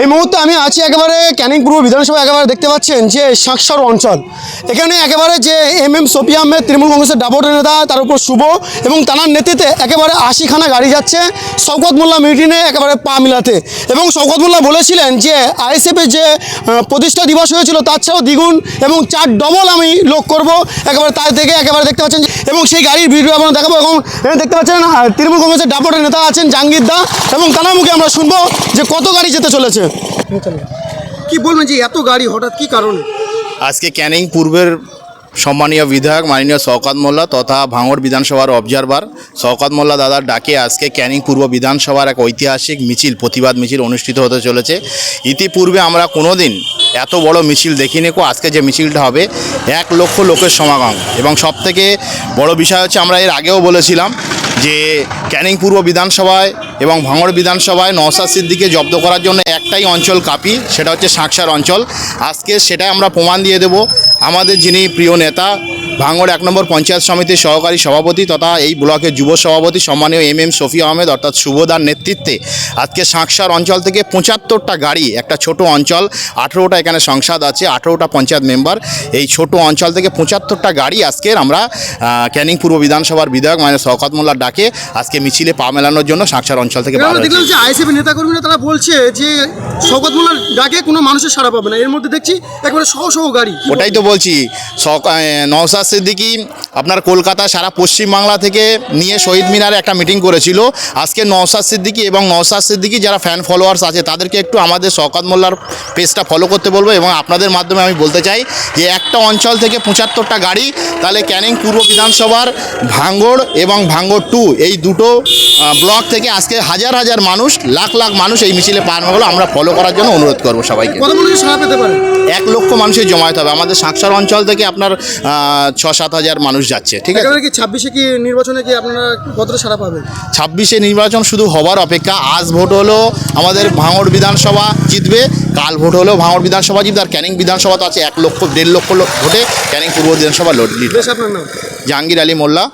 এই মুহূর্তে আমি আছি একেবারে ক্যানিং পূর্ব বিধানসভা। একেবারে দেখতে পাচ্ছেন যে শাঁকসার অঞ্চল, এখানে একেবারে যে শফি আহমেদ তৃণমূল কংগ্রেসের ডাবর নেতা, তার উপর শুভ এবং তার নেতৃত্বে একেবারে 80খানা গাড়ি যাচ্ছে শওকত মোল্লা মিটিংয়ে একেবারে পা মিলাতে। এবং শওকত মোল্লা বলেছিলেন যে আইএসএফের যে প্রতিষ্ঠা দিবস হয়েছিল তার চেয়েও দ্বিগুণ এবং 4 ডবল আমি লোক করব একেবারে তার থেকে। একেবারে দেখতে পাচ্ছেন এবং সেই গাড়ির ভিডিও আপনারা দেখাবো। এবং দেখতে পাচ্ছেন তৃণমূল কংগ্রেসের ডাবরের নেতা আছেন জাহাঙ্গীর দা, এবং তার মুখে আমরা শুনবো যে কত গাড়ি যেতে চলেছে। কি বলবেন যে এত গাড়ি হঠাৎ কি কারণে? আজকে ক্যানিং পূর্বের সম্মানীয় বিধায়ক মাননীয় শওকত মোল্লা তথা ভাঙড় বিধানসভার অবজারভার শওকত মোল্লা দাদার ডাকে আজকে ক্যানিং পূর্ব বিধানসভার এক ঐতিহাসিক মিছিল, প্রতিবাদ মিছিল অনুষ্ঠিত হতে চলেছে। ইতিপূর্বে আমরা কোনোদিন এত বড় মিছিল দেখিনি। আজকে যে মিছিলটা হবে 1 লক্ষ লোকের সমাগম। এবং সবথেকে বড় বিষয় হচ্ছে, আমরা এর আগেও বলেছিলাম যে ক্যানিং পূর্ব বিধানসভায় এবং ভাঙড় বিধানসভায় নওশাদ সিদ্দিকীকে জব্দ করার জন্য একটাই অঞ্চল কাপি, সেটা হচ্ছে শাঁকসার অঞ্চল। আজকে সেটাই আমরা প্রমাণ দিয়ে দেব। আমাদের যিনি প্রিয় নেতা, ভাঙড় 1 নম্বর পঞ্চায়েত সমিতির সহকারী সভাপতি তথা এই ব্লকের যুব সভাপতি সম্মানীয় শফি আহমেদ অর্থাৎ শুভদার নেতৃত্বে আজকে শাঁকসার অঞ্চল থেকে 75টা গাড়ি, একটা ছোট অঞ্চল, 18টা এখানে সংসদ আছে, 18টা পঞ্চায়েত মেম্বার, এই ছোট অঞ্চল থেকে 75টা গাড়ি আজকের আমরা ক্যানিং পূর্ব বিধানসভার বিধায়ক মানে শওকত মোল্লার ডাকে আজকে মিছিলে পা মেলানোর জন্য শাঁকসার অঞ্চল থেকে বার হয়েছে। দেখলাম যে আইএসএফ নেতাকর্মীরা তারা বলছে যে শওকত মোল্লার ডাকে কোনো মানুষের সাড়া পাবে না। এর মধ্যে দেখছি একেবারে শহ শহ গাড়ি। ওটাই তো বলছি, নওশাদ সিদ্দিকী আপনার কলকাতা সারা পশ্চিমবাংলা থেকে নিয়ে শহীদ মিনারে একটা মিটিং করেছিল। আজকে নওশাদ সিদ্দিকী এবং নওশাদ সিদ্দিকী যারা ফ্যান ফলোয়ার্স আছে তাদেরকে একটু আমাদের শওকত মোল্লার পেজটা ফলো করতে বলবো। এবং আপনাদের মাধ্যমে আমি বলতে চাই যে একটা অঞ্চল থেকে 75টা গাড়ি, তাহলে ক্যানিং পূর্ব বিধানসভার ভাঙড় এবং ভাঙড় 2 এই দুটো ব্লক থেকে আজকে হাজার হাজার মানুষ, লাখ লাখ মানুষ এই মিছিলে পা মেলালো। আমরা ফলো করার জন্য অনুরোধ করবো সবাইকে। কত মানুষ সাড়া পেতে পারে? 1 লক্ষ মানুষের জমায়েত হবে। আমাদের শাঁকসার অঞ্চল থেকে আপনার 6-7 হাজার মানুষ যাচ্ছে। ঠিক আছে, কি 26-এ কি নির্বাচনে কি আপনারা কতটা সাড়া পাবেন? 26-এ নির্বাচন শুধু হবার অপেক্ষা। আজ ভোট হলো আমাদের ভাঙড় বিধানসভা জিতবে, কাল ভোট হলেও ভাঙড় বিধানসভা জিতবে। আর ক্যানিং বিধানসভা তো আছে 1 লক্ষ 1.5 লক্ষ ভোটে ক্যানিং পূর্ব বিধানসভা লিড। আপনার নাম? জাহাঙ্গীর আলী মোল্লা।